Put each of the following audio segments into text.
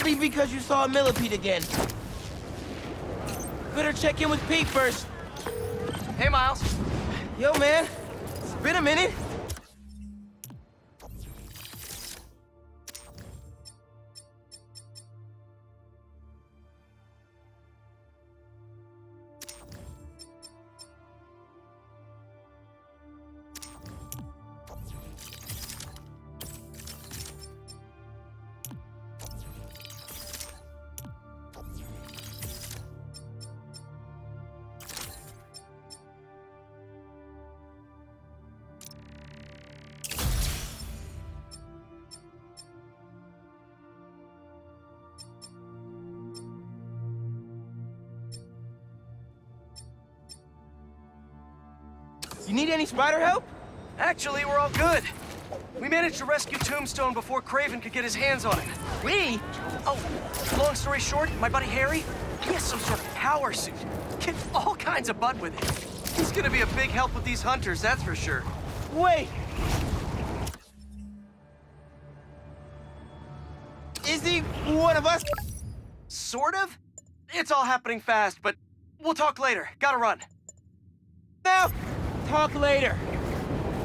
Probably because you saw a millipede again. Better check in with Pete first. Hey, Miles. Yo, man. It's been a minute. You need any spider help? Actually, we're all good. We managed to rescue Tombstone before Kraven could get his hands on it. We? Oh, long story short, my buddy Harry, he has some sort of power suit. Gets all kinds of butt with it. He's gonna be a big help with these hunters, that's for sure. Wait. Is he one of us? Sort of? It's all happening fast, but we'll talk later. Gotta run. Now, talk later.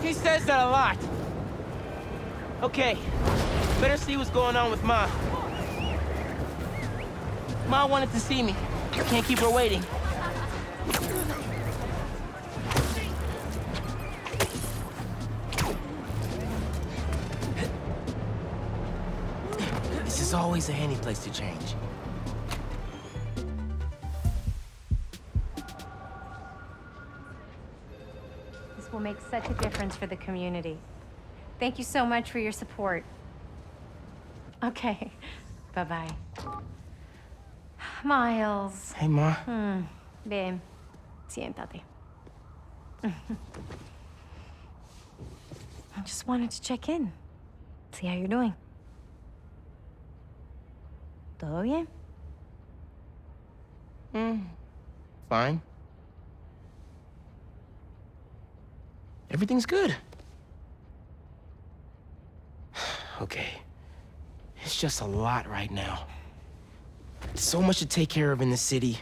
He says that a lot. Okay, better see what's going on with Ma. Ma wanted to see me. Can't keep her waiting. This is always a handy place to change. This will make such a difference for the community. Thank you so much for your support. Okay, bye-bye. Miles. Hey, Ma. Ven, siéntate. I just wanted to check in. See how you're doing. ¿Todo bien? Fine. Everything's good. Okay. It's just a lot right now. So much to take care of in the city.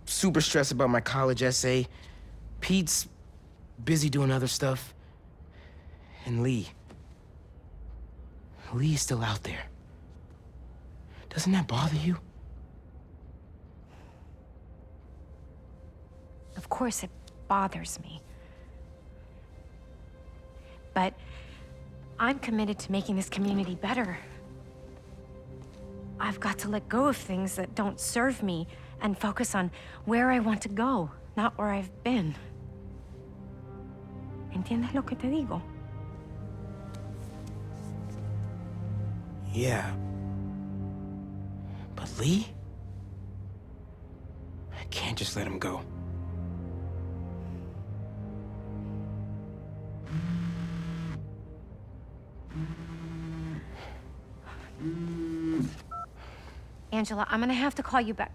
Super stressed about my college essay. Pete's busy doing other stuff. And Lee. Lee's still out there. Doesn't that bother you? Of course it bothers me. But I'm committed to making this community better. I've got to let go of things that don't serve me and focus on where I want to go, not where I've been. ¿Entiendes lo que te digo? Yeah. But Lee? I can't just let him go. Angela, I'm gonna have to call you back.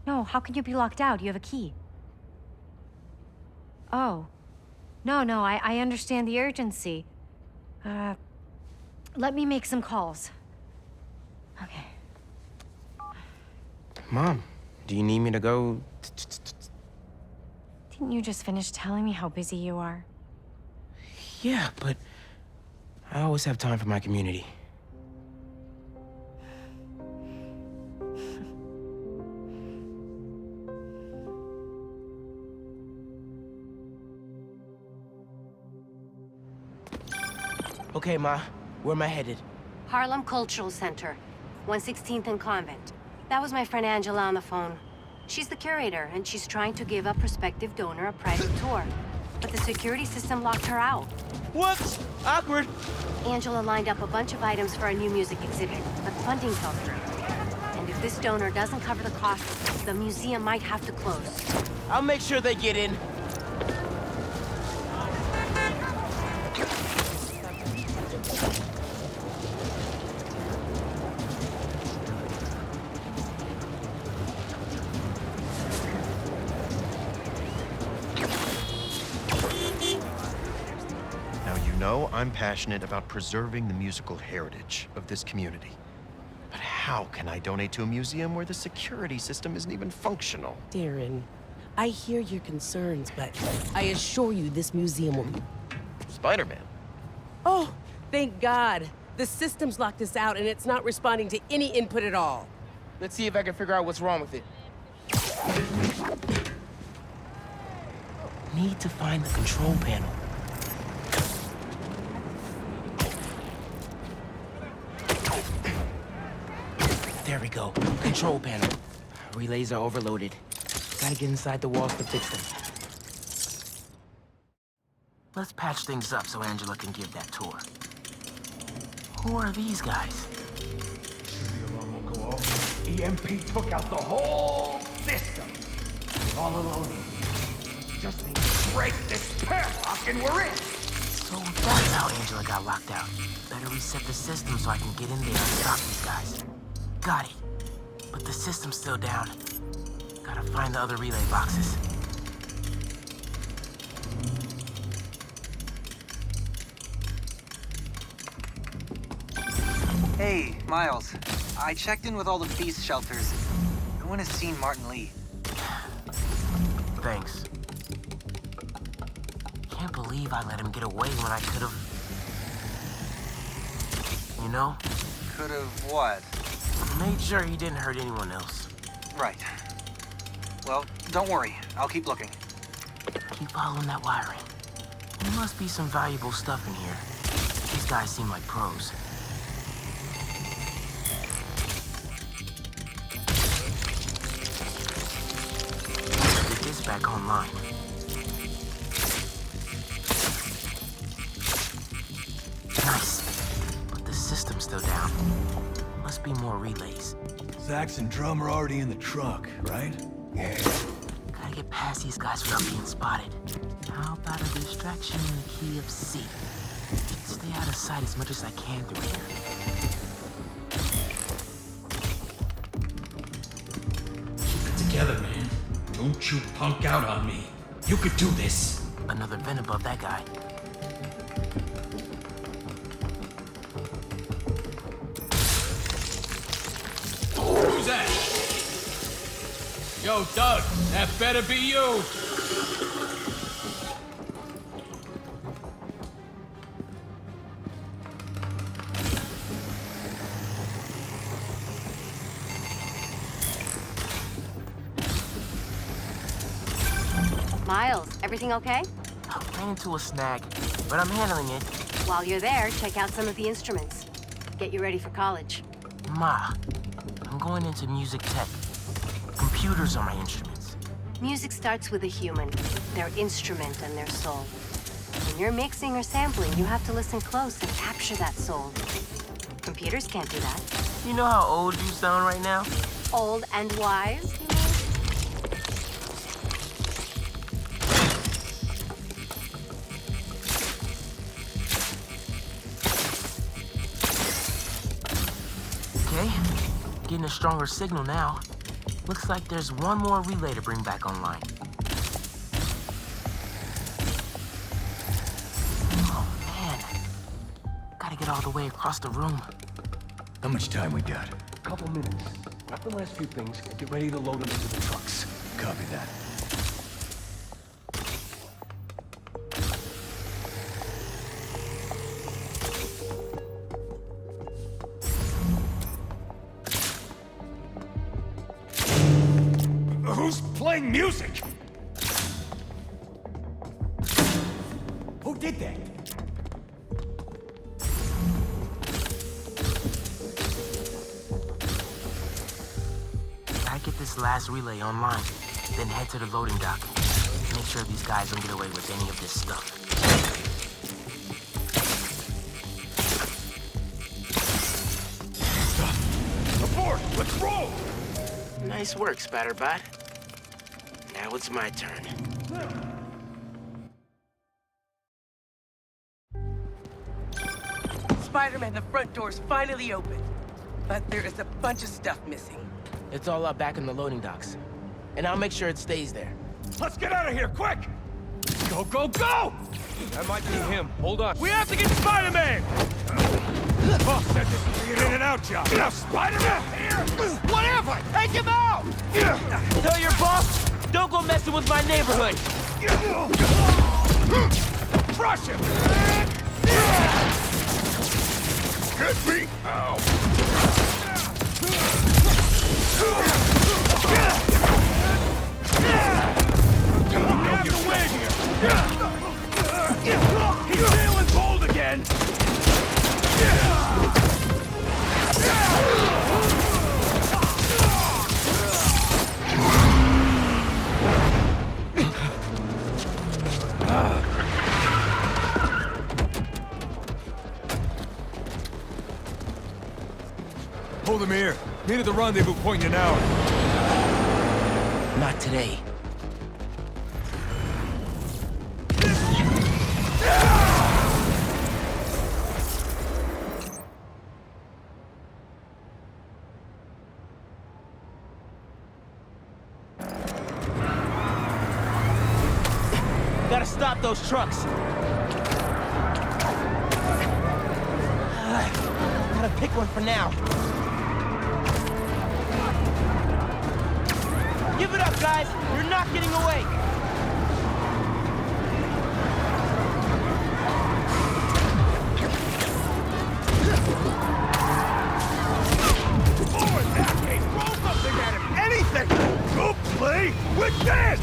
No, how can you be locked out? You have a key. Oh. No, I understand the urgency. Let me make some calls. Okay. Mom, do you need me to go? Didn't you just finish telling me how busy you are? Yeah, but I always have time for my community. Okay, Ma, where am I headed? Harlem Cultural Center, 116th and Convent. That was my friend Angela on the phone. She's the curator, and she's trying to give a prospective donor a private tour. But the security system locked her out. Whoops! Awkward. Angela lined up a bunch of items for a new music exhibit, but funding fell through. And if this donor doesn't cover the costs, the museum might have to close. I'll make sure they get in. I'm passionate about preserving the musical heritage of this community. How can I donate to a museum where the security system isn't even functional? Darren, I hear your concerns, but I assure you this museum will be... Spider-Man. Oh, thank God. The system's locked us out and it's not responding to any input at all. Let's see if I can figure out what's wrong with it. Need to find the control panel. There we go. Control panel. Relays are overloaded. Gotta get inside the walls to fix them. Let's patch things up so Angela can give that tour. Who are these guys? The alarm will go off. EMP took out the whole system. We're all alone. Just need to break this padlock and we're in. So that's how Angela got locked out. Better reset the system so I can get in there and stop these guys. Got it. But the system's still down. Gotta find the other relay boxes. Hey, Miles. I checked in with all the beast shelters. No one has seen Martin Lee. Thanks. Can't believe I let him get away when I could've... You know? Could've what? Made sure he didn't hurt anyone else. Right. Well, don't worry. I'll keep looking. Keep following that wiring. There must be some valuable stuff in here. These guys seem like pros. Get this back online. Nice. But the system's still down. Must be more relays. Zax and Drum are already in the truck, right? Yeah. Gotta get past these guys without being spotted. How about a distraction in the key of C? Stay out of sight as much as I can through here. Keep it together, man. Don't you punk out on me. You could do this. Another vent above that guy. Who's that? Yo, Doug, that better be you. Miles, everything okay? I ran into a snag, but I'm handling it. While you're there, check out some of the instruments. Get you ready for college. Ma, I'm going into music tech. Computers are my instruments. Music starts with a human, their instrument and their soul. When you're mixing or sampling, you have to listen close and capture that soul. Computers can't do that. You know how old you sound right now? Old and wise, you mean? Okay, getting a stronger signal now. Looks like there's one more relay to bring back online. Oh man, gotta get all the way across the room. How much time we got? Couple minutes. Grab the last few things and get ready to load them into the trucks. Copy that. Who's playing music? Who did that? Gotta get this last relay online, then head to the loading dock. Make sure these guys don't get away with any of this stuff. Aboard! Let's roll! Nice work, Spatterbot. Now it's my turn. Spider-Man, the front door's finally open. But there is a bunch of stuff missing. It's all up back in the loading docks. And I'll make sure it stays there. Let's get out of here, quick! Go, go, go! That might be him. Hold on. We have to get Spider-Man! Boss said this is the in and out about you! Spider-Man here! Whatever! Take him out! Tell your boss, don't go messing with my neighborhood. Crush him! Get me out! Have to win here! He's feeling cold again! Hold him here. Meet at the rendezvous point in an hour. Not today. Gotta stop those trucks. Gotta pick one for now. Give it up, guys! You're not getting away! Forward, Batcave! Throw something at him! Anything! Go play with this!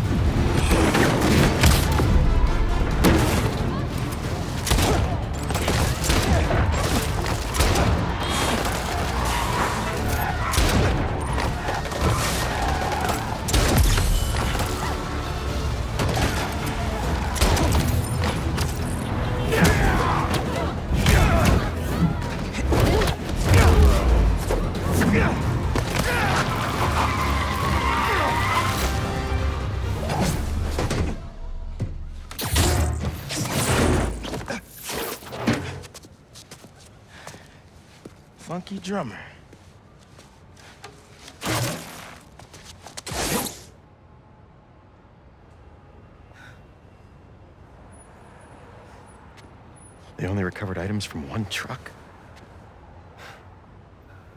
Funky drummer. They only recovered items from one truck?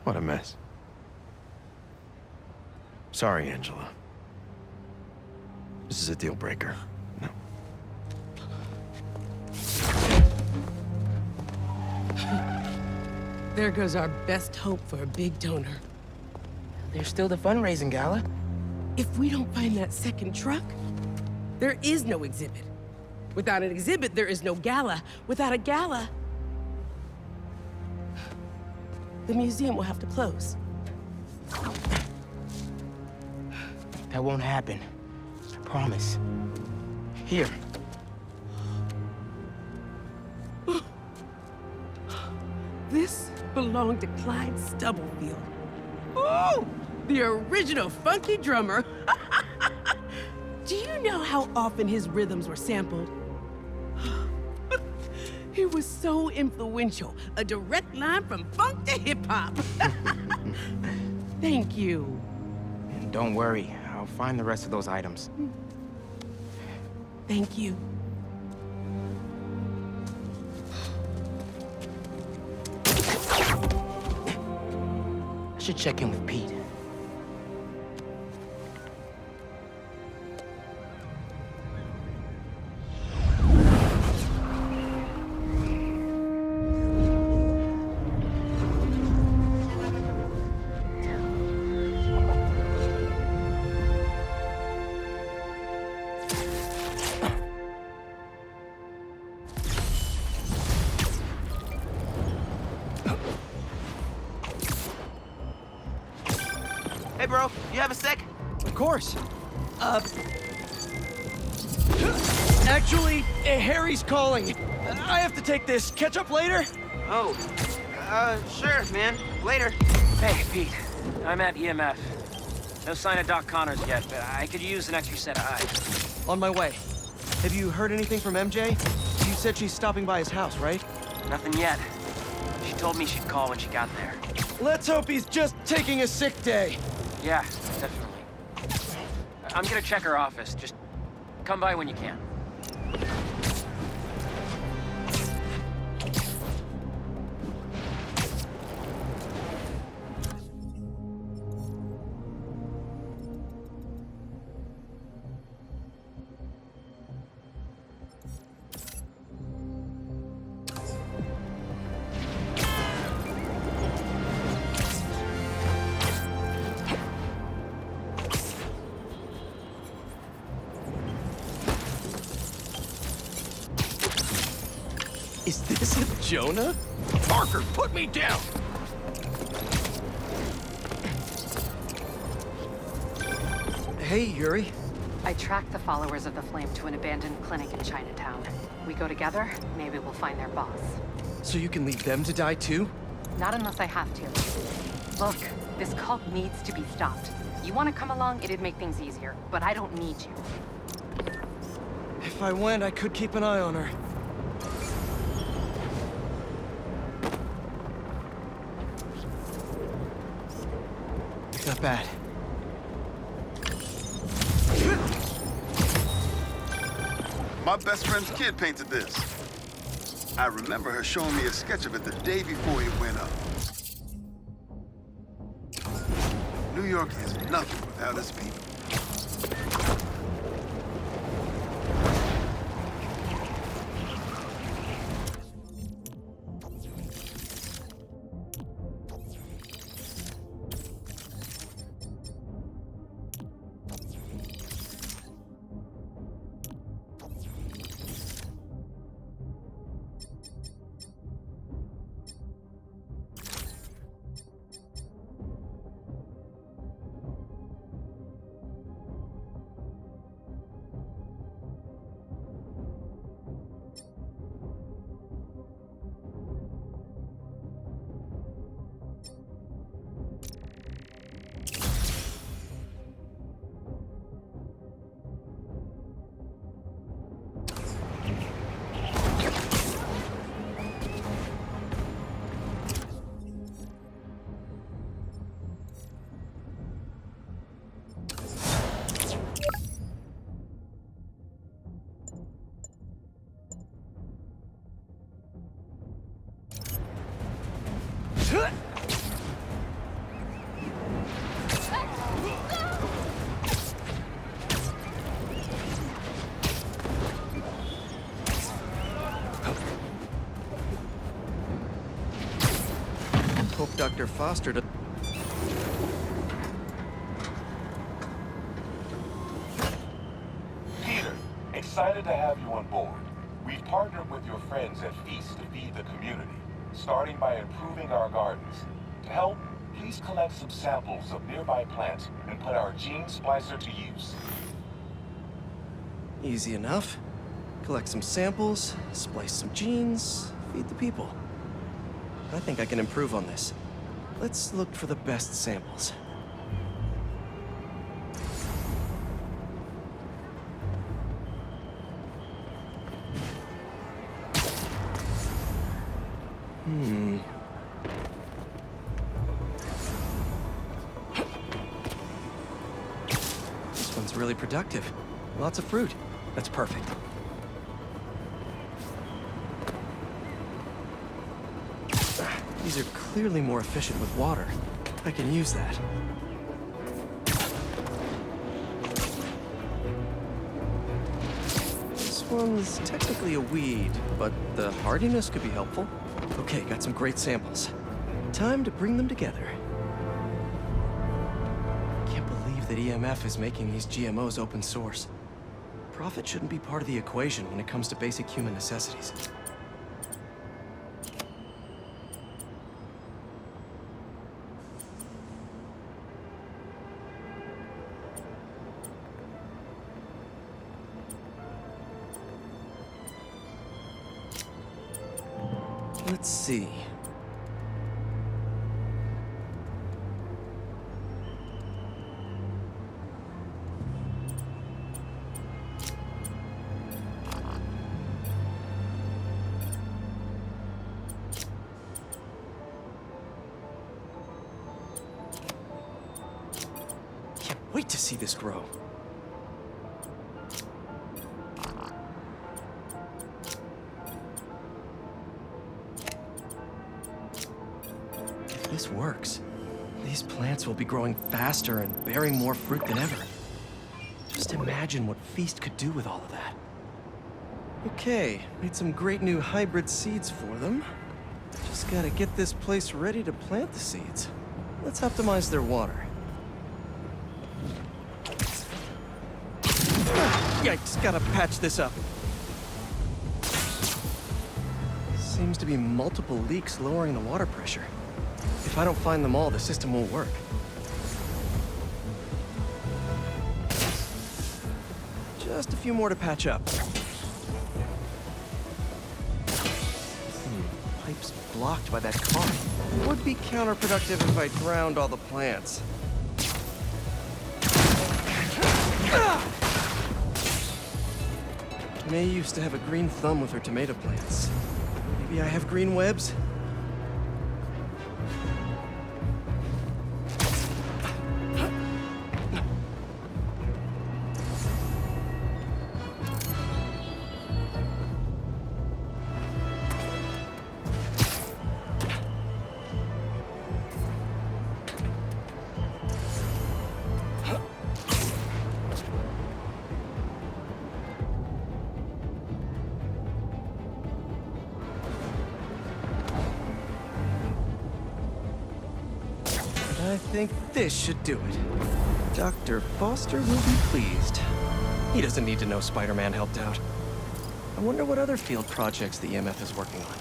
What a mess. Sorry, Angela. This is a deal breaker. No. There goes our best hope for a big donor. There's still the fundraising gala. If we don't find that second truck, there is no exhibit. Without an exhibit, there is no gala. Without a gala, the museum will have to close. That won't happen. I promise. Here. This belonged to Clyde Stubblefield. Ooh! The original funky drummer. Do you know how often his rhythms were sampled? He was so influential. A direct line from funk to hip-hop. Thank you. And don't worry, I'll find the rest of those items. Thank you. I should check in with Pete. Hey, bro, you have a sec? Of course. Actually, Harry's calling. I have to take this. Catch up later? Oh, sure, man. Later. Hey, Pete. I'm at EMF. No sign of Doc Connors yet, but I could use an extra set of eyes. On my way. Have you heard anything from MJ? You said she's stopping by his house, right? Nothing yet. She told me she'd call when she got there. Let's hope he's just taking a sick day. Yeah, definitely. I'm gonna check her office. Just come by when you can. Jonah? Parker, put me down! Hey, Yuri. I tracked the followers of the Flame to an abandoned clinic in Chinatown. We go together, maybe we'll find their boss. So you can leave them to die too? Not unless I have to. Look, this cult needs to be stopped. You want to come along, it'd make things easier, but I don't need you. If I went, I could keep an eye on her. Not bad. My best friend's kid painted this. I remember her showing me a sketch of it the day before it went up. New York is nothing without its people. Hope Dr. Foster does. Peter, excited to have you on board. We've partnered with your friends at Feast to feed the community, starting by improving our gardens. To help, please collect some samples of nearby plants and put our gene splicer to use. Easy enough. Collect some samples, splice some genes, feed the people. I think I can improve on this. Let's look for the best samples. This one's really productive. Lots of fruit. That's perfect. These are clearly more efficient with water. I can use that. This one's technically a weed, but the hardiness could be helpful. Okay, got some great samples. Time to bring them together. Can't believe that EMF is making these GMOs open source. Profit shouldn't be part of the equation when it comes to basic human necessities. Let's see. Can't wait to see this grow. If this works, these plants will be growing faster and bearing more fruit than ever. Just imagine what Feast could do with all of that. Okay, made some great new hybrid seeds for them. Just gotta get this place ready to plant the seeds. Let's optimize their water. Yikes, gotta patch this up. Seems to be multiple leaks lowering the water pressure. If I don't find them all, the system won't work. Just a few more to patch up. Pipe's blocked by that car. Would be counterproductive if I drowned all the plants. May used to have a green thumb with her tomato plants. Maybe I have green webs? I think this should do it. Dr. Foster will be pleased. He doesn't need to know Spider-Man helped out. I wonder what other field projects the EMF is working on.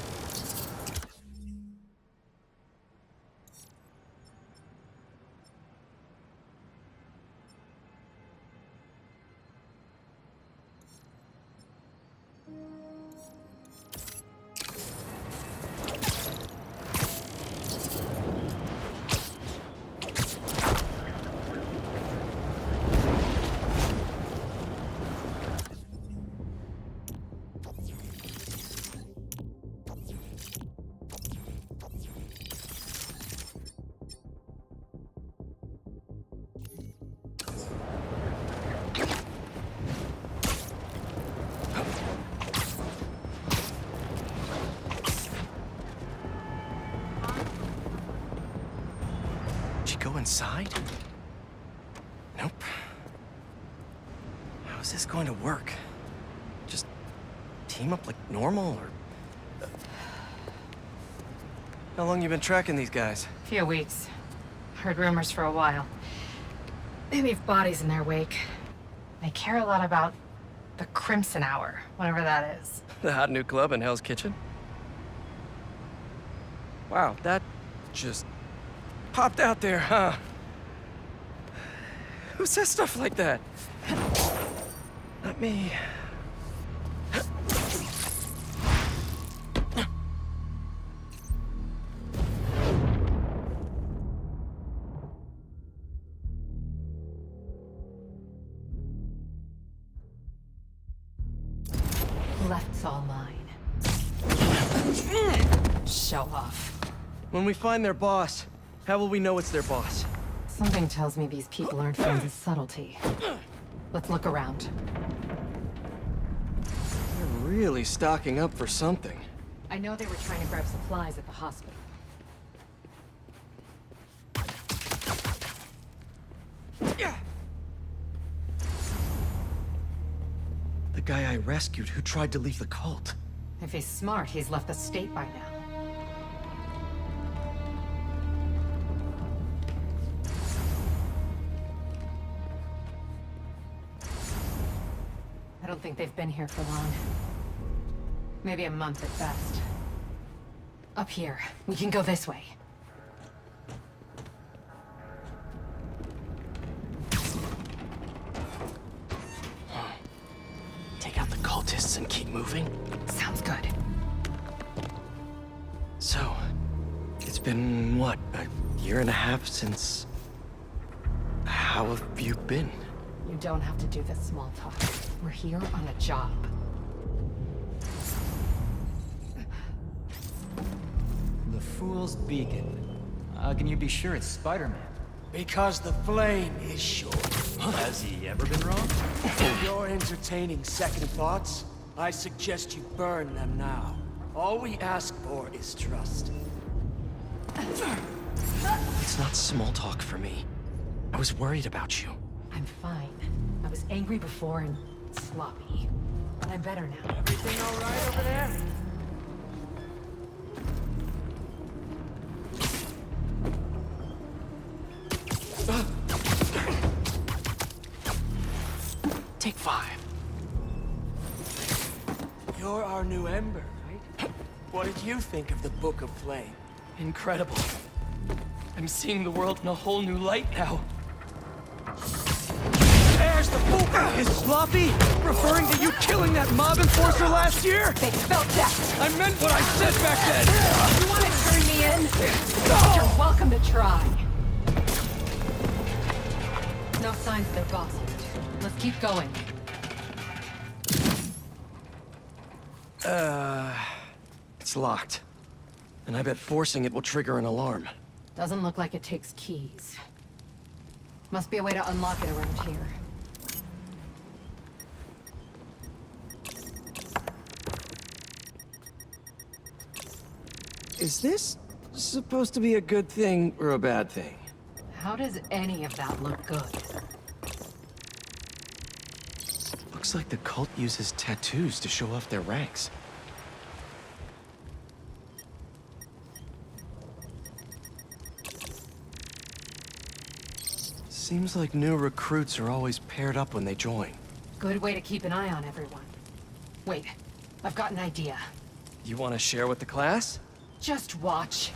Go inside? Nope. How is this going to work? Just team up like normal, or... How long you been tracking these guys? Few weeks. Heard rumors for a while. They leave bodies in their wake. They care a lot about the Crimson Hour, whatever that is. The hot new club in Hell's Kitchen? Wow, that just popped out there, huh? Who says stuff like that? Not me. Left's all mine. Show off. When we find their boss, how will we know it's their boss? Something tells me these people aren't fans of subtlety. Let's look around. They're really stocking up for something. I know they were trying to grab supplies at the hospital. The guy I rescued who tried to leave the cult. If he's smart, he's left the state by now. I don't think they've been here for long. Maybe a month at best. Up here. We can go this way. Take out the cultists and keep moving? Sounds good. So, it's been, what, a year and a half since... How have you been? You don't have to do this small talk. We're here on a job. The Fool's Beacon. How can you be sure it's Spider-Man? Because the flame is short. Has he ever been wrong? If you're entertaining second thoughts, I suggest you burn them now. All we ask for is trust. It's not small talk for me. I was worried about you. I'm fine. I was angry before and sloppy. But I'm better now. Everything all right over there? Take 5. You're our new Ember, right? What did you think of the Book of Flame? Incredible. I'm seeing the world in a whole new light now. There's the book! Is Sloppy referring to you killing that mob enforcer last year? They felt that. I meant what I said back then! You want to turn me in? You're welcome to try. No signs of their boss yet. Let's keep going. It's locked. And I bet forcing it will trigger an alarm. Doesn't look like it takes keys. Must be a way to unlock it around here. Is this supposed to be a good thing or a bad thing? How does any of that look good? Looks like the cult uses tattoos to show off their ranks. Seems like new recruits are always paired up when they join. Good way to keep an eye on everyone. Wait, I've got an idea. You want to share with the class? Just watch.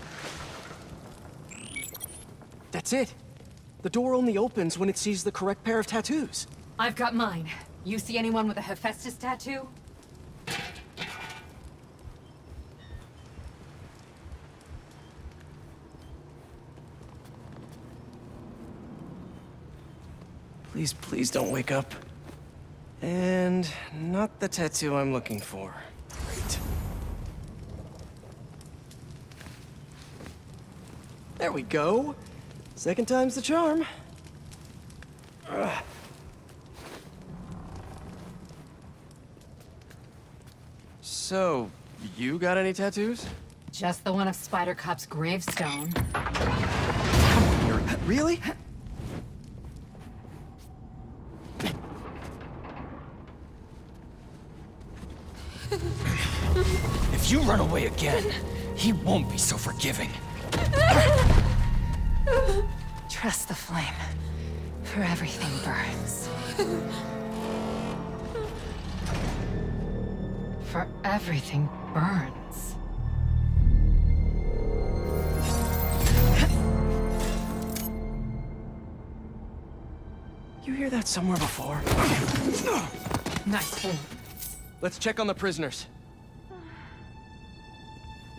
That's it. The door only opens when it sees the correct pair of tattoos. I've got mine. You see anyone with a Hephaestus tattoo? Please, please don't wake up. And not the tattoo I'm looking for. Great. There we go. Second time's the charm. Ugh. So, you got any tattoos? Just the one of Spider Cop's gravestone. Really? If you run away again, he won't be so forgiving. Trust the flame, for everything burns. For everything burns. You hear that somewhere before? Nice hold. Let's check on the prisoners.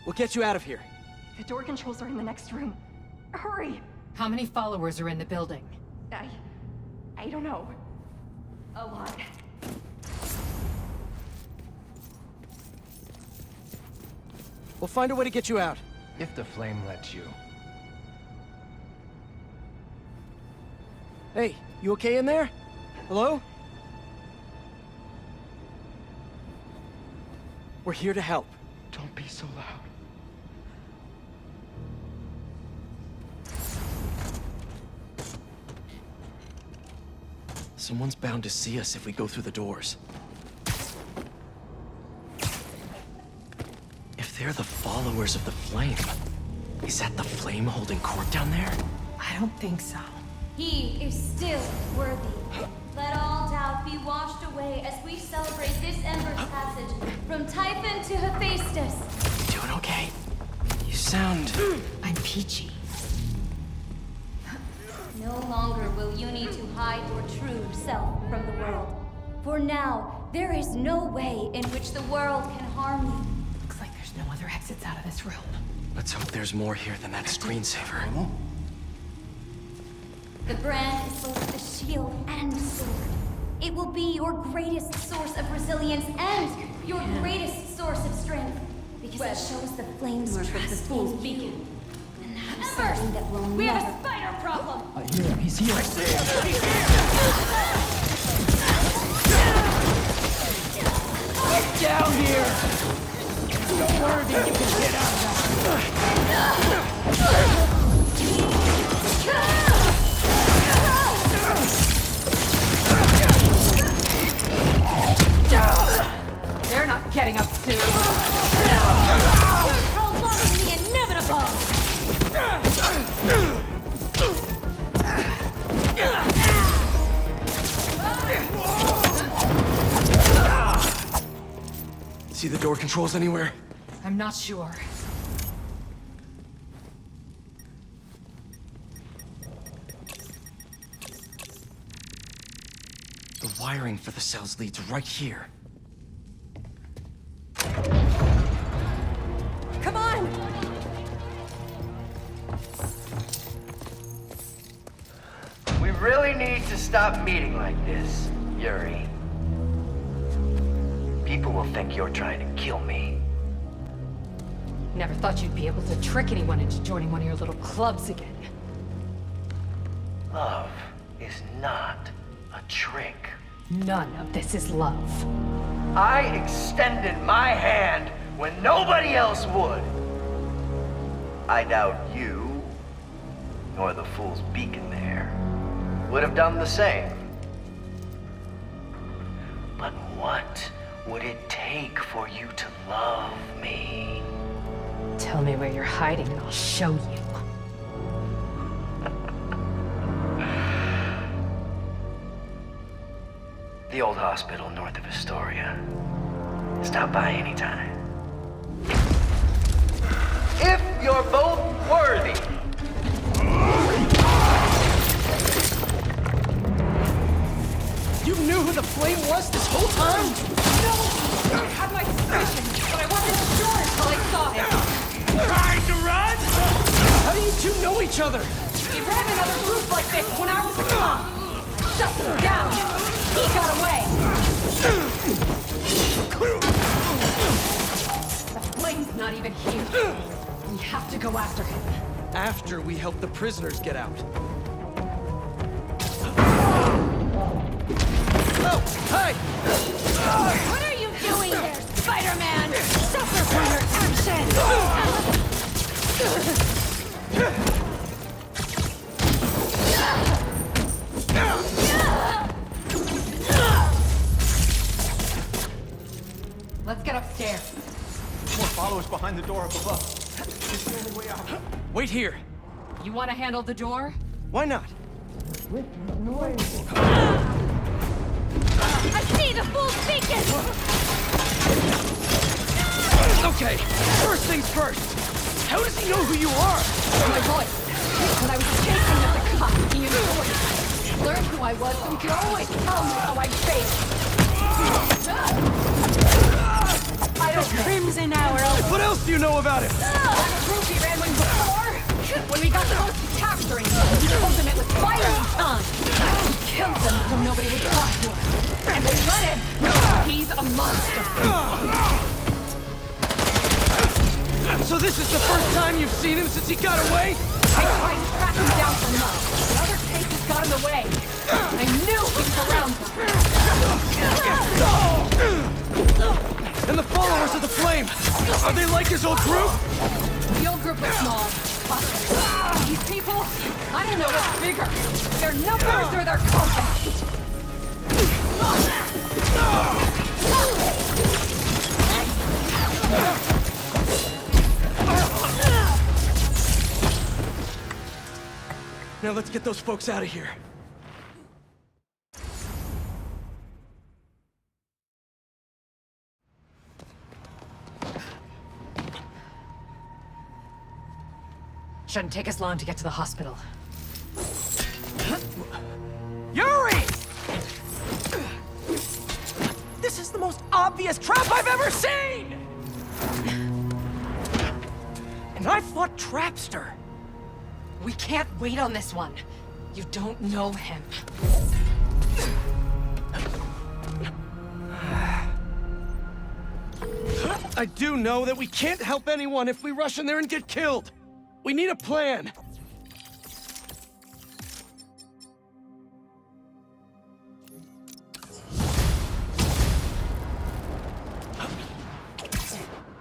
We'll get you out of here. The door controls are in the next room. Hurry! How many followers are in the building? I don't know. A lot. We'll find a way to get you out. If the flame lets you. Hey, you okay in there? Hello? We're here to help. Don't be so loud. Someone's bound to see us if we go through the doors. If they're the followers of the flame, is that the flame holding court down there? I don't think so. He is still worthy. Let all doubt be washed away as we celebrate this Ember's passage from Typhon to Hephaestus. You doing okay? You sound... I'm peachy. No longer will you need to hide your true self from the world. For now, there is no way in which the world can harm you. Looks like there's no other exits out of this room. Let's hope there's more here than that screensaver. The brand is both a shield and sword. It will be your greatest source of resilience and your greatest source of strength. Because it shows the flames trust the fool's beacon. And that's something that will We never... have a spider problem! I hear him. He's here. I see him! He's here! Get down here! Don't worry, you can get out of They're not getting up soon. Prolonging the inevitable! See the door controls anywhere? I'm not sure. The wiring for the cells leads right here. Come on! We really need to stop meeting like this, Yuri. People will think you're trying to kill me. Never thought you'd be able to trick anyone into joining one of your little clubs again. Love is not a trick. None of this is love. I extended my hand when nobody else would. I doubt you, nor the Fool's Beacon there, would have done the same. But what would it take for you to love me? Tell me where you're hiding and I'll show you. The old hospital north of Astoria. Stop by anytime. If you're both worthy. You knew who the Flame was this whole time? No! I had my suspicions, but I wasn't sure until I saw him. Trying to run? How do you two know each other? He ran another group like this when I was young. I shut him down. He got away. The Flame's not even here. We have to go after him. After we help the prisoners get out. Oh, hi! What are you doing there, Spider-Man? Suffer for your Let's get upstairs. More followers behind the door up above. It's the only way out. Wait here. You want to handle the door? Why not? I see the Fool's Beacon! Okay, first things first. How does he know who you are? My voice. When I was chasing at the cop, he enjoyed it. Learned who I was, so he could always tell me how I'd face. I don't know. Crimson Hour. What else do you know about him? That group he ran with before? When we got close to capturing him, he told them it was firing time. He killed them so nobody would talk to him. And they let him. He's a monster. So this is the first time you've seen him since he got away? I tried to track him down for months, but other cases got in the way. I knew he was around them. And the followers of the Flame, are they like his old group? The old group was small. But these people, I don't know what's bigger. Their numbers or their compact. Now let's get those folks out of here. Shouldn't take us long to get to the hospital. Yuri! This is the most obvious trap I've ever seen! And I fought Trapster. We can't wait on this one. You don't know him. I do know that we can't help anyone if we rush in there and get killed. We need a plan.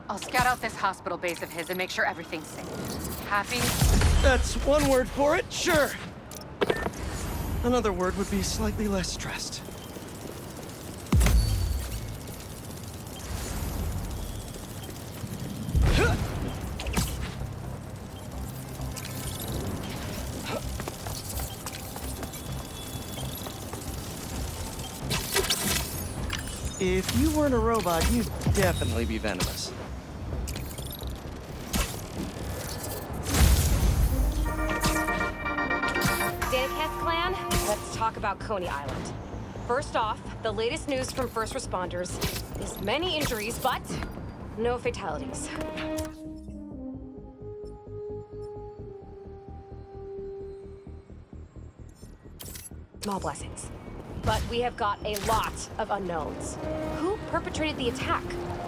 I'll scout out this hospital base of his and make sure everything's safe. Happy? That's one word for it, sure. Another word would be slightly less stressed. If you weren't a robot, you'd definitely be venomous. Let's talk about Coney Island. First off, the latest news from first responders is many injuries, but no fatalities. Small blessings. But we have got a lot of unknowns. Who perpetrated the attack?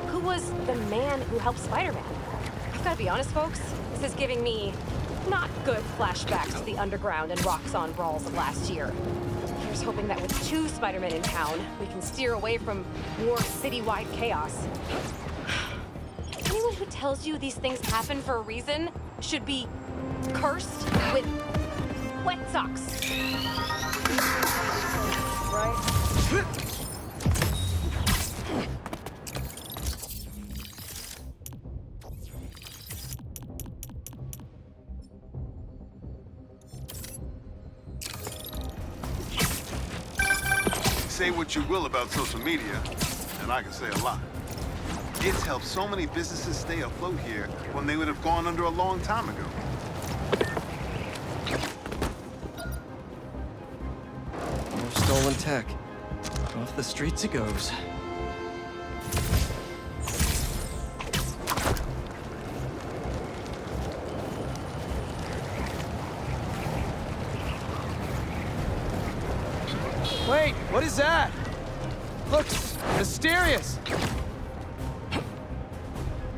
Who was the man who helped Spider-Man? I've got to be honest, folks. This is giving me not good flashbacks to the underground and Roxxon brawls of last year. Here's hoping that with 2 Spider-Men in town, we can steer away from more citywide chaos. Anyone who tells you these things happen for a reason should be cursed with wet socks. Right? Say what you will about social media, and I can say a lot. It's helped so many businesses stay afloat here when they would have gone under a long time ago. More stolen tech. Off the streets it goes. Wait, what is that? Looks mysterious.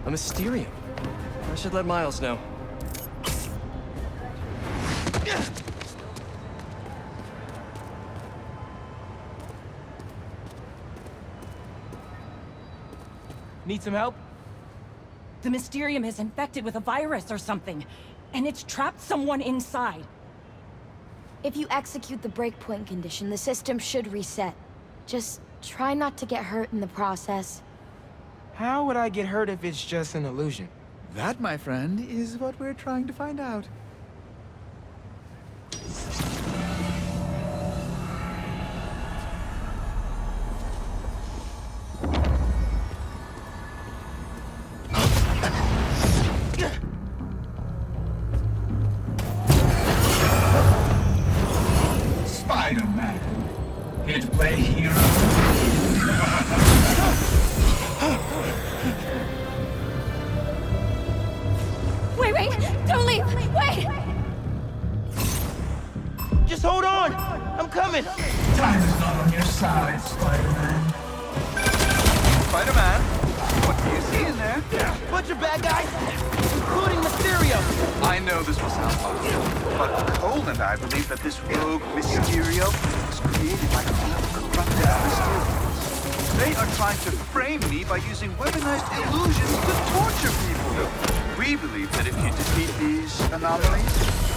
A Mysterium. I should let Miles know. Need some help? The Mysterium is infected with a virus or something, and it's trapped someone inside. If you execute the breakpoint condition, the system should reset. Just try not to get hurt in the process. How would I get hurt if it's just an illusion? That, my friend, is what we're trying to find out. Spider-Man. Here to play hero? Wait, don't leave! Wait! Just hold on! I'm coming! Time is not on your side, Spider-Man. Spider-Man, what do you see in there? Bunch of bad guys, including Mysterio! I know this will sound odd, but Cole and I believe that this rogue Mysterio was created by a group of corrupted Mysterios. They are trying to frame me by using weaponized illusions to torture people. We believe that if you defeat these anomalies,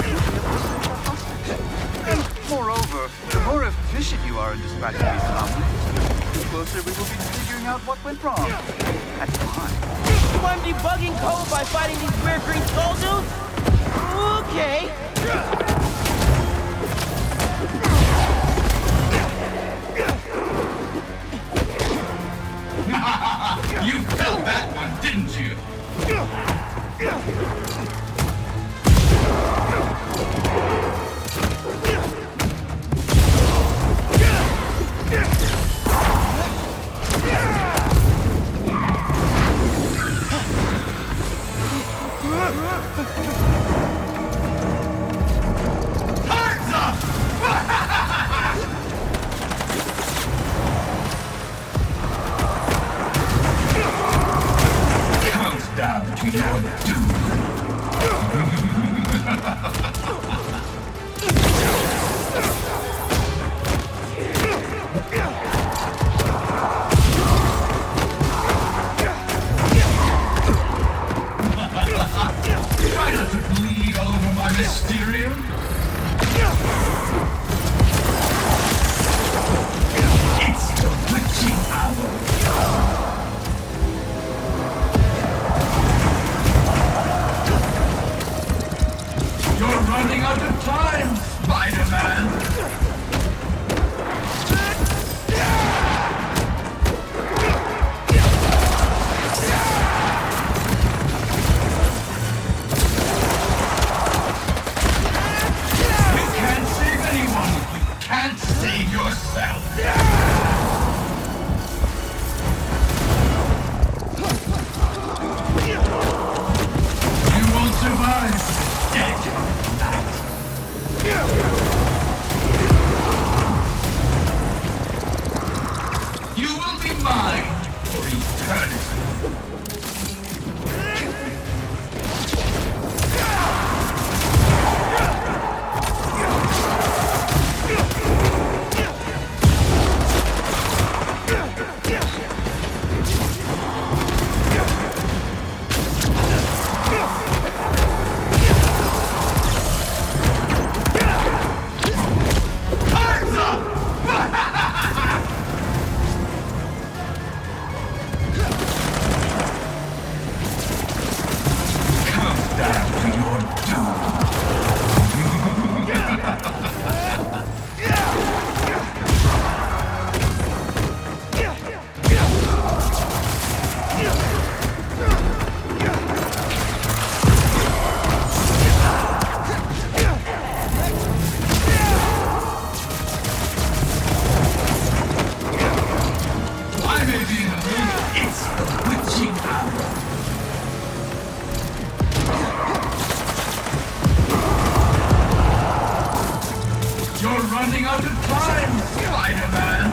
you will be able to save our hostage. And moreover, the more efficient you are in dispatching these anomalies, the closer we will be to figuring out what went wrong. That's fine. So I'm debugging code by fighting these weird green skull dudes? Okay. You felt that one, didn't you? Down to your doom. Try not to bleed all over my Mysterium. It's the witching hour. You're running out of time, Spider-Man! You can't save anyone! You can't running out of time, Spider-Man!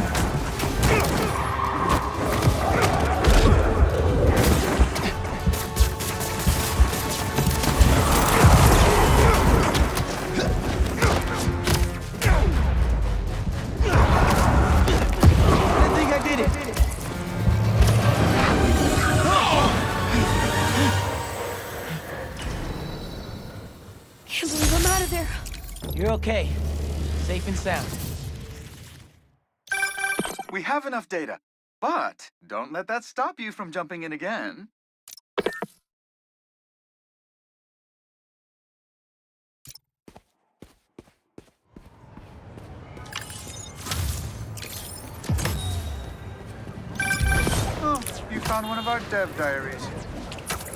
I think I did it. Can't believe I'm out of there. You're okay. Safe and sound. We have enough data, but don't let that stop you from jumping in again. Oh, you found one of our dev diaries.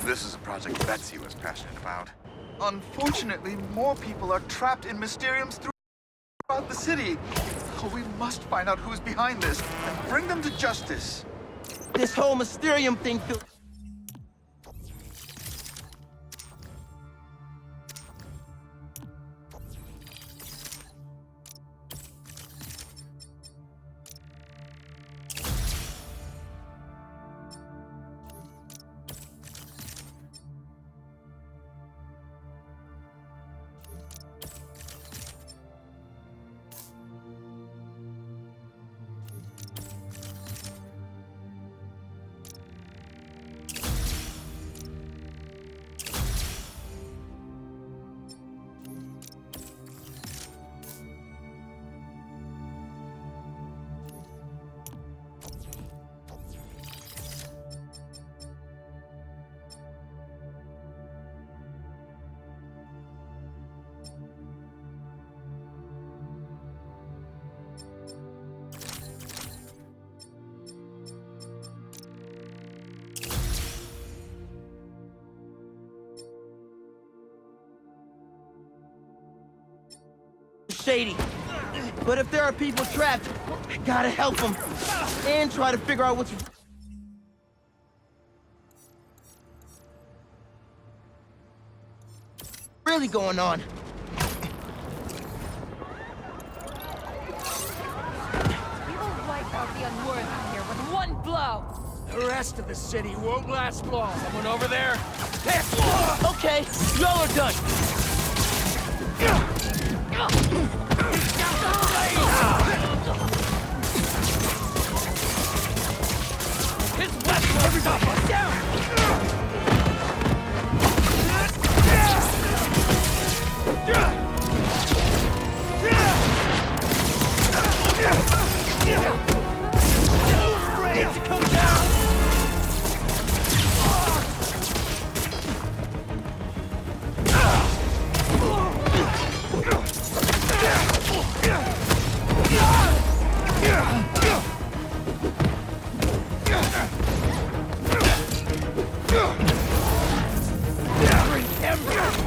This is a project Betsy was passionate about. Unfortunately, more people are trapped in Mysteriums throughout the city. Oh, we must find out who's behind this and bring them to justice. This whole Mysterium thing feels... shady. But if there are people trapped, I gotta help them. And try to figure out what's really going on. We will wipe out the unworthy here with one blow. The rest of the city won't last long. Someone over there? Okay, y'all are done. His weapon! Everybody, down! Ready to come down!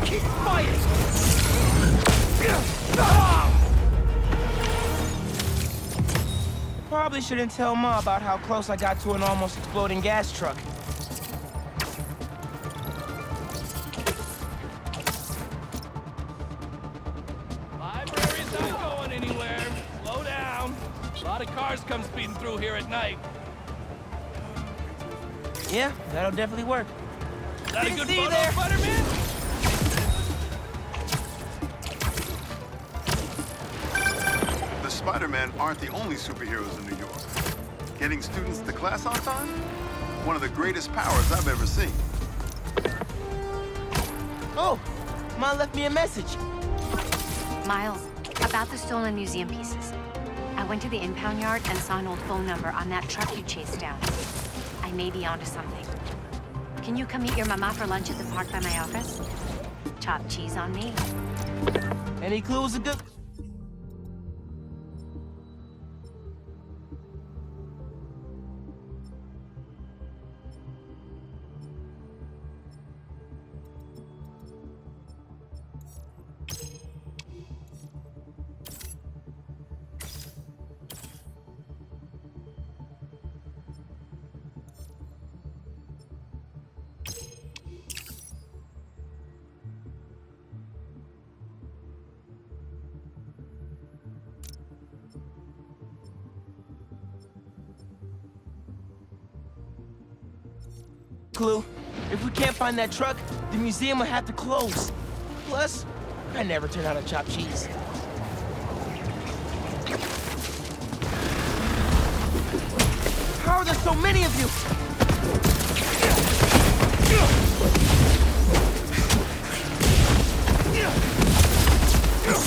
Keep fighting! Probably shouldn't tell Ma about how close I got to an almost exploding gas truck. Library's not going anywhere. Slow down. A lot of cars come speeding through here at night. Yeah, that'll definitely work. Is that a good See you photo, there. Spider-Man? The Spider-Man aren't the only superheroes in New York. Getting students to class on time? One of the greatest powers I've ever seen. Oh, Ma left me a message. Miles, about the stolen museum pieces. I went to the impound yard and saw an old phone number on that truck you chased down. I may be onto something. Can you come meet your mama for lunch at the park by my office? Chopped cheese on me. Any clues are good? clue. If we can't find that truck, the museum will have to close. Plus, I never turn out a chopped cheese. How are there so many of you?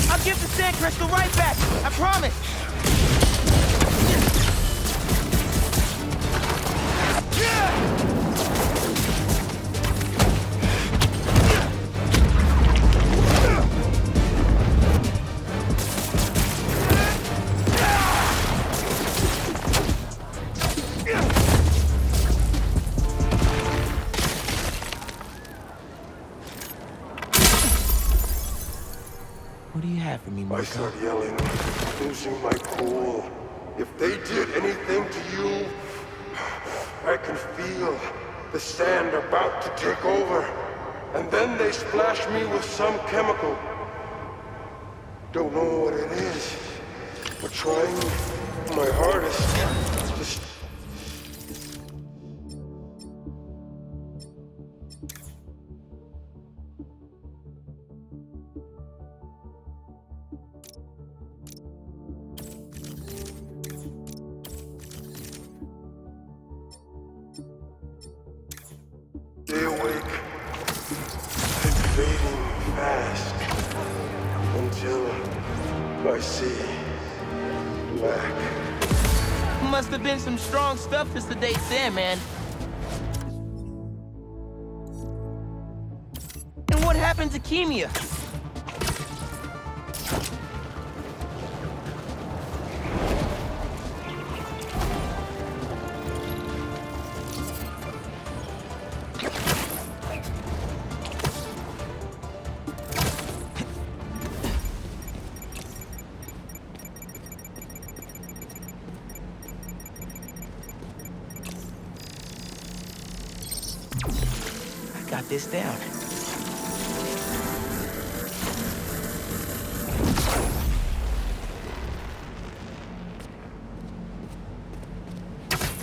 I'll give the sand crystal right back, I promise. What do you have for me, Marco? I start yelling, losing my cool. If they did anything to you, I can feel the sand about to take over. And then they splash me with some chemical. Don't know what it is, but trying my hardest to... Stay awake and fading fast until I see black. Must have been some strong stuff to sedate Sandman. And what happened to Keemia? Got this down.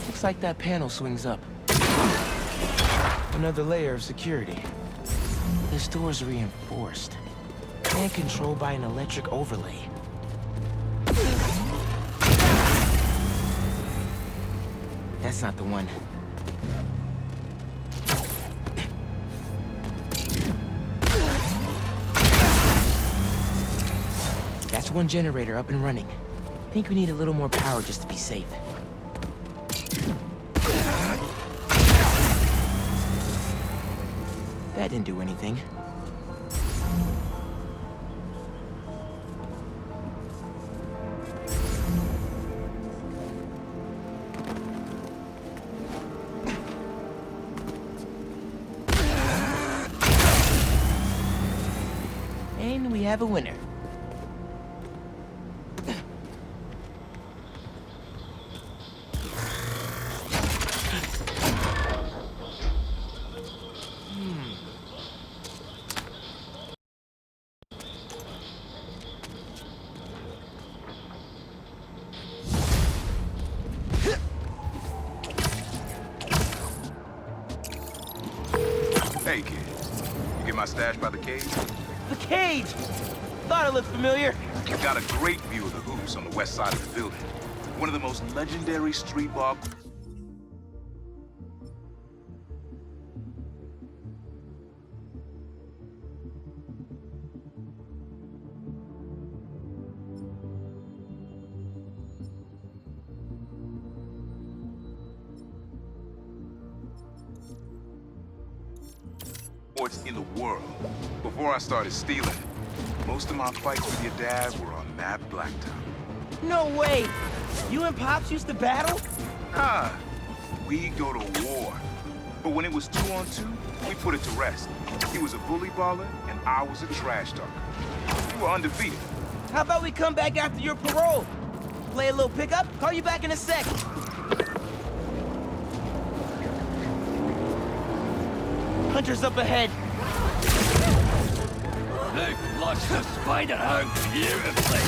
Looks like that panel swings up. Another layer of security. This door's reinforced and controlled by an electric overlay. That's not the one. That's one generator up and running. Think we need a little more power just to be safe. That didn't do anything. And we have a winner. Hey, kid. You get my stash by the cage? The cage! Thought it looked familiar. You got a great view of the hoops on the west side of the building. One of the most legendary street bar... sports in the world. Before I started stealing, most of my fights with your dad were on that blacktop. No way! You and Pops used to battle? Nah, we go to war. But when it was 2-on-2, we put it to rest. He was a bully baller, and I was a trash talker. We were undefeated. How about we come back after your parole? Play a little pickup? Call you back in a sec. Hunter's up ahead. They flushed the spider out beautifully.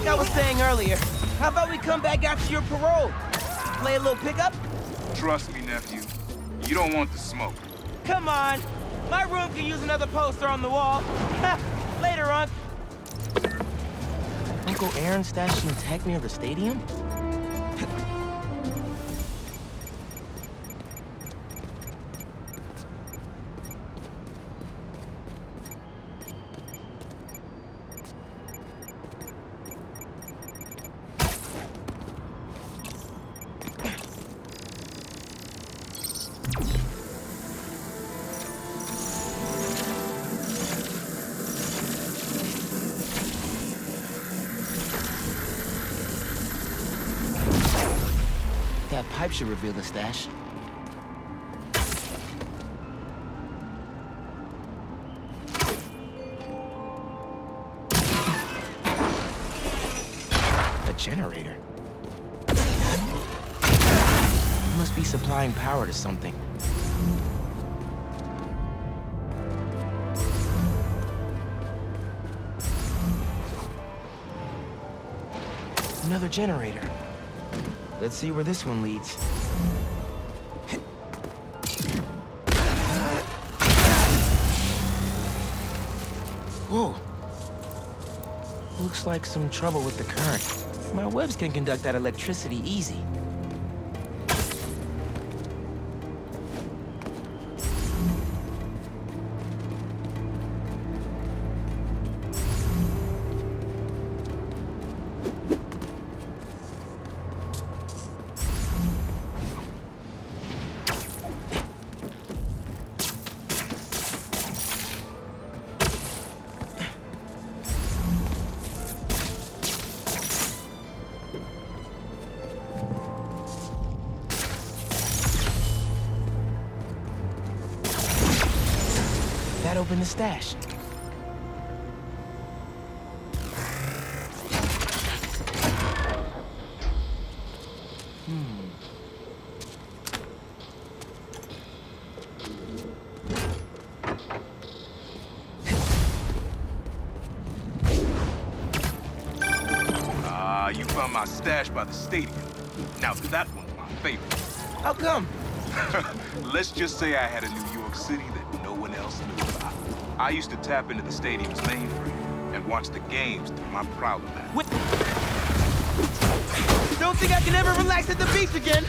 I was saying earlier, how about we come back after your parole? Play a little pickup? Trust me, nephew. You don't want the smoke. Come on. My room can use another poster on the wall. Later, Unc. Uncle Aaron stashed some tech near the stadium? That pipe should reveal the stash. A generator. Must be supplying power to something. Another generator. Let's see where this one leads. Whoa. Looks like some trouble with the current. My webs can conduct that electricity easy. That opened the stash. You found my stash by the stadium. Now that one's my favorite. How come? Let's just say I had a New York City that no one else knew about. I used to tap into the stadium's mainframe and watch the games through my Prowler map. Don't think I can ever relax at the beach again!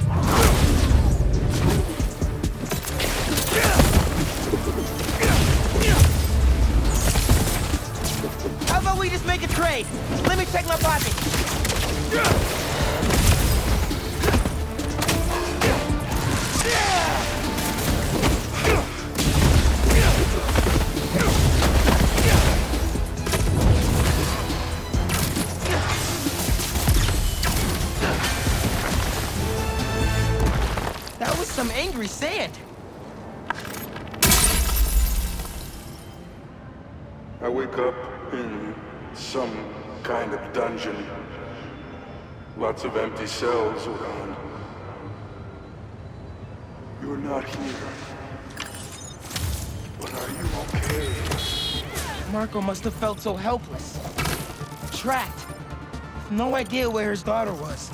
How about we just make a trade? Let me check my pocket. That was some angry sand. I wake up in some kind of dungeon. Lots of empty cells around. You're not here. But are you okay? Marco must have felt so helpless. Trapped. With no idea where his daughter was.